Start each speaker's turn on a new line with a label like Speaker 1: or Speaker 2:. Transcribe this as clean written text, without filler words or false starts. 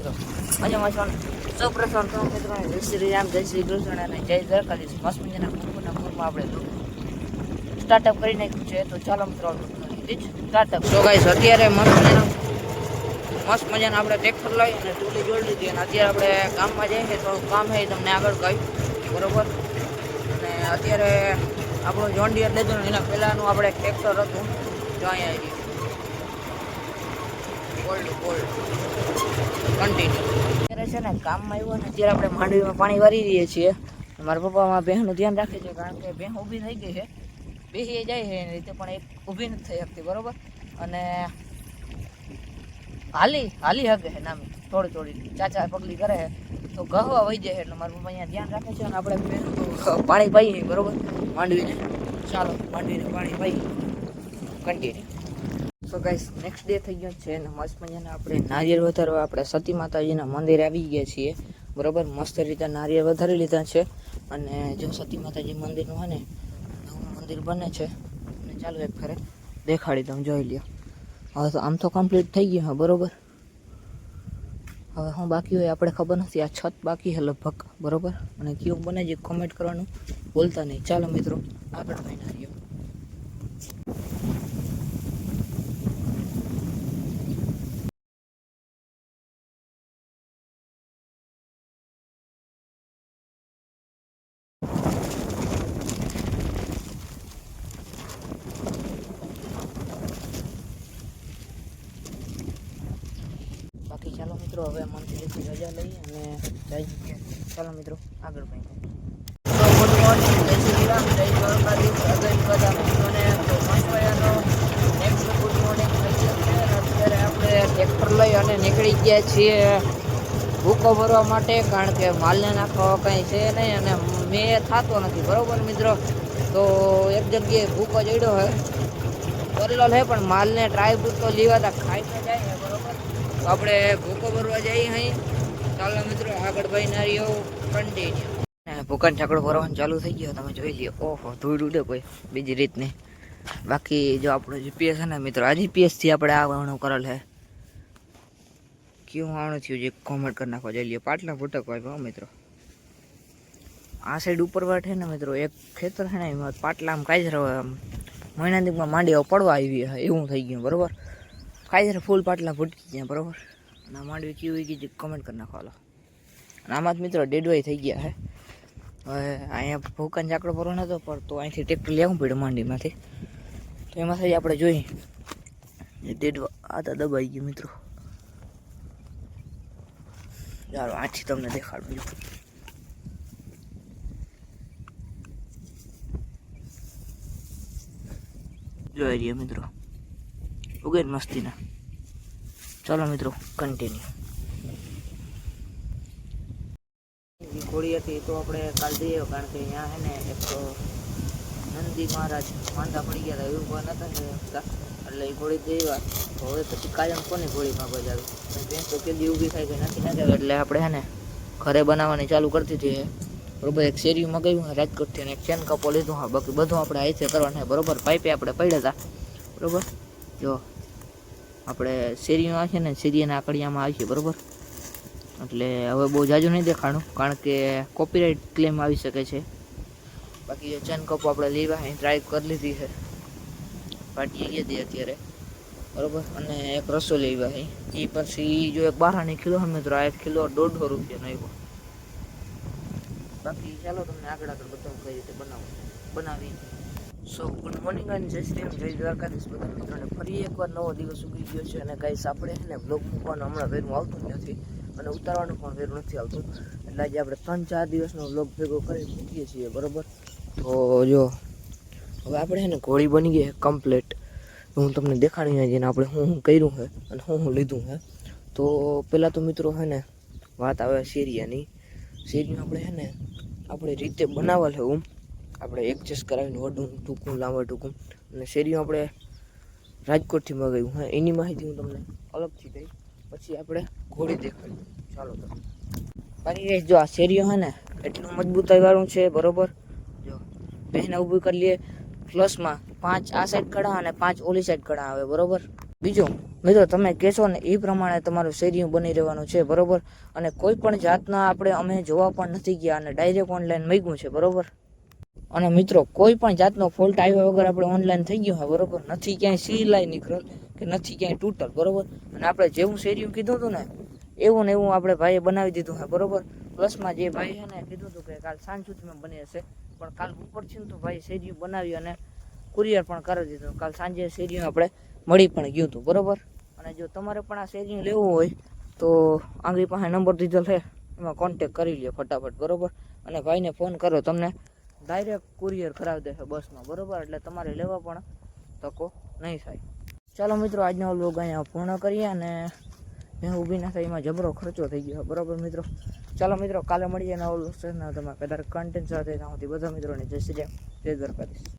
Speaker 1: છો? મજામાં છો ને? સૌપ્રથમ તો મિત્રોને જય શ્રી રામ, જય શ્રી કૃષ્ણ અને જય દ્વારકાધીશ. મસ્ત મજાના કુંભના કુંભમાં આપણે સ્ટાર્ટઅપ કરી નાખ્યું છે. તો ચાલો મિત્રો સ્ટાર્ટઅપ. તો ગાઈસ અત્યારે મસ્ત મજાના આપણે ટ્રેક્ટર લઈ અને ટૂલી જોડી લીધી અને અત્યારે આપણે ગામમાં જઈએ છીએ. થોડું કામ છે તમને આગળ કહ્યું બરોબર. અને અત્યારે આપણું જોન ડિયર લીધું ને એના પહેલાંનું આપણે ટ્રેક્ટર હતું જો અહીંયા ગોલ્ડ કન્ટિન્યુ અત્યારે છે ને કામમાં આવ્યો ને અત્યારે આપણે માંડવીમાં પાણી વારી રહીએ છીએ. મારા પપ્પામાં ભેંસનું ધ્યાન રાખે છે કારણ કે ભેંસ ઊભી થઈ ગઈ છે, બેસી જાય છે એની રીતે, પણ એક ઊભી નથી થઈ શકતી બરોબર. અને હાલી હકે છે નામી થોડી ચાચા પગલી કરે છે તો ગહવા વહી જાય છે. એટલે મારા પપ્પા અહીંયા ધ્યાન રાખે છે અને આપણે પાણી પાઈએ બરોબર માંડવીને. ચાલો માંડવીને પાણી પાઈએ કન્ટિન્યુ. તો ગાઈસ નેક્સ્ટ ડે થઈ ગયો છે અને મસ્ત મજાના આપણે નારિયેળ વધારવા આપણે સતી માતાજીના મંદિરે આવી ગયા છીએ બરોબર. મસ્ત રીતે નારિયેળ વધારી લીધા છે અને જો સતી માતાજી મંદિરનું હોય ને નવું મંદિર બને છે અને ચાલો એક ફરે દેખાડી દઉં, જોઈ લ્યો. હવે તો આમ તો કમ્પ્લીટ થઈ ગયું હા બરોબર. હવે હું બાકી હોય આપણે ખબર નથી, આ છત બાકી છે લગભગ બરોબર. અને કેવું બને છે કોમેન્ટ કરવાનું ભૂલતા નહીં. ચાલો મિત્રો આગળ ભાઈ નારિયેળ. બાકી ચાલો મિત્રો હવે મંદિરેથી રજા લઈ અને જઈ શકીએ. ચાલો મિત્રો આગળ ભાઈ. તો ગુડ મોર્નિંગ, જય શ્રી રામ, જય દ્વારકાધીશ. અગઈ બધા મિત્રોને તો મસ્ત મજાનો નેક્સ્ટ ગુડ મોર્નિંગ થઈ છે. અત્યારે આપણે ટ્રેક્ટર લઈ અને નીકળી ગયા છીએ ભૂકો ભરવા માટે કારણ કે માલને નાખવા કંઈ છે નહીં અને મેં થતો નથી બરોબર મિત્રો. તો એક જગ્યાએ ભૂકો ચડ્યો હોય કરેલો છે પણ માલને ટ્રાય પૂરતો લેવાતા ખાઈ તો જાય છે બરોબર. તો આપણે ભૂકો ભરવા જઈએ અહીં. ચાલો મિત્રો આગળ ભાઈ નારીઓ કન્ટિન્યુ. ભૂકાન ઠાકડો ભરવાનું ચાલુ થઈ ગયો તમે જોઈ લ્યો. ઓહો ધૂળ ઉડે કોઈ બીજી રીતની. બાકી જો આપણો જીપીએસ છે ને મિત્રો, આ જીપીએસથી આપણે આ વાવણું કરેલ છે. કેવું વાવણું થયું છે કોમેન્ટ કરી નાખો. જોઈ લ્યો પાટલા ફૂટકવા હો મિત્રો. આ સાઈડ ઉપર વાટ છે ને મિત્રો એક ખેતર છે ને એમાં પાટલા આમ કાયજર મહિના દીકમાં માંડી પડવા આવી એવું થઈ ગયું બરોબર. કાયજર ફૂલ પાટલા ફૂટકી ગયા બરોબર. અને માંડવી કેવી ગઈ કમેન્ટ કરી નાખો. અને આમાં જ મિત્રો ડેડવાઈ થઈ ગયા છે. હવે અહીંયા ભૂકાન ચાકડો ભરવાનો હતો પણ તો અહીંથી ટ્રેક્ટર લેવું પડ્યું માંડીમાંથી. તો એમાંથી આપણે જોઈએ ડેડવા આ તો દબાઈ ગયું મિત્રો. ચાલો આથી તમને દેખાડું. જોઈ રહીએ મિત્રો ઉગેર મસ્તીના. ચાલો મિત્રો કન્ટિન્યુ. ઘોડી હતી તો આપણે કાલ જઈએ કારણ કે અહીંયા છે ને એક નંદી મહારાજ માંદા પડી ગયા હતા એવું પણ નતા એટલે એ ઘોડી જઈએ. તો હવે પછી કાયમ કોની ઘોડીમાં બજાવી ભેંસ તો કેદી ઊભી થાય કે નથી ના એટલે આપણે છે ને ઘરે બનાવવાની ચાલુ કરતી હતી બરોબર. એક શેરીયું મગાવ્યું રાજકોટથી અને એક ચેન કપો લીધું. હા બાકી બધું આપણે હાથે કરવાનું છે બરોબર. પાઇપે આપણે પડ્યા હતા બરોબર. જો આપણે શેરીયું આવશે ને શેરીયાના આકડિયામાં આવશે બરોબર. એટલે હવે બહુ જાજુ નહીં દેખાડું કારણ કે કોપીરાઇટ ક્લેમ આવી શકે છે. બાકી જો ચેન કપો આપણે લેવા અહીં ટ્રાય કરી લીધી છે પાટીએ ગઈ હતી અત્યારે બરોબર. અને એક રસો લેવા અહીં એ પછી જો એક 12 કિલો અમે તો આ 1 કિલો 150 રૂપિયાનો આવ્યો. બાકી ચાલો તમને આગળ બતાવું કઈ રીતે બનાવી. સો ગુડ મોર્નિંગ અને જય શ્રી રામ, જય દ્વારકાધીશ બધા મિત્રોને. ફરી એકવાર નવો દિવસ ઉગી ગયો છે અને ગાઈસ આપણે છે ને બ્લોગ મૂકવાનું હમણાં વેરું આવતું નથી અને ઉતારવાનું પણ વેરું નથી આવતું. એટલે આજે આપણે 3-4 દિવસનો બ્લોગ ભેગો કરી મૂકીએ છીએ બરોબર. તો જો હવે આપણે છે ને ઘોડી બની ગઈ કમ્પ્લીટ. હું તમને દેખાડી જઈને આપણે શું કર્યું છે અને શું લીધું છે. તો પહેલાં તો મિત્રો છે ને વાત આવે શેરિયાની. શેરીયું આપણે છે ને આપણી રીતે બનાવેલ છે આપણે એડજસ્ટ કરાવીને વડું ટૂંકું લાંબા ટૂંકું. અને શેરીયું આપણે રાજકોટથી મગાવ્યું હા એની માહિતી હું તમને અલગથી કહી પછી આપણે ઘોડી દેખાડી. ચાલો તો પાછી જો આ શેરીયું છે ને એટલું મજબૂતાઈવાળું છે બરોબર. જો પહેને ઊભી કરી લઈએ પ્લસમાં 5 આ સાઈડ કડા અને 5 ઓલી સાઈડ કડા આવે બરોબર. બીજો મિત્રો તમે કહેશો ને એ પ્રમાણે તમારું શેરીયું બની રહેવાનું છે, બરોબર. અને કોઈ પણ જાતના આપણે અમે જોવા પણ નથી ગયા અને ડાયરેક્ટ ઓનલાઈન મૂક્યું છે, બરોબર. અને મિત્રો કોઈ પણ જાતનો ફોલ્ટ આવ્યો વગર આપણે ઓનલાઈન થઈ ગયું હોય, બરોબર. નથી ક્યાંય સિલાઈ નીકળેલ કે નથી ક્યાંય તૂટલ, બરોબર. અને આપણે જેવું શેરીયું કીધું હતું ને એવું ને એવું આપણે ભાઈએ બનાવી દીધું છે, બરોબર. પ્લસમાં જે ભાઈ છે ને કીધું હતું કે કાલ સાંજ સુધીમાં બની હશે, પણ કાલ ઉપર છે ને તો ભાઈ શેરીયું બનાવી અને કુરિયર પણ કરી દીધું. કાલ સાંજે શેરીયું આપણે મળી પણ ગયું હતું, બરોબર. અને જો તમારે પણ આ શેરીયું લેવું હોય તો આંગળી પાસે નંબર દીધેલ છે, એમાં કોન્ટેક કરી લ્યો ફટાફટ, બરોબર. અને ભાઈને ફોન કરો, તમને ડાયરેક્ટ કુરિયર કરાવી દેશે બસમાં, બરોબર. એટલે તમારે લેવા પણ તકો નહીં થાય. ચાલો મિત્રો, આજનો વ્લોગ અહીંયા પૂર્ણ કરીએ. અને મેં ઊભી ના થાય એમાં જબરો ખર્ચો થઈ ગયો, બરોબર મિત્રો. ચાલો મિત્રો, કાલે મળીએ નવો વ્લોગ સાથે તમે કદાચ કન્ટેન્ટ સાથે. ત્યાં સુધી બધા મિત્રોને જય શ્રી રામ, જય દ્વારકાધીશ.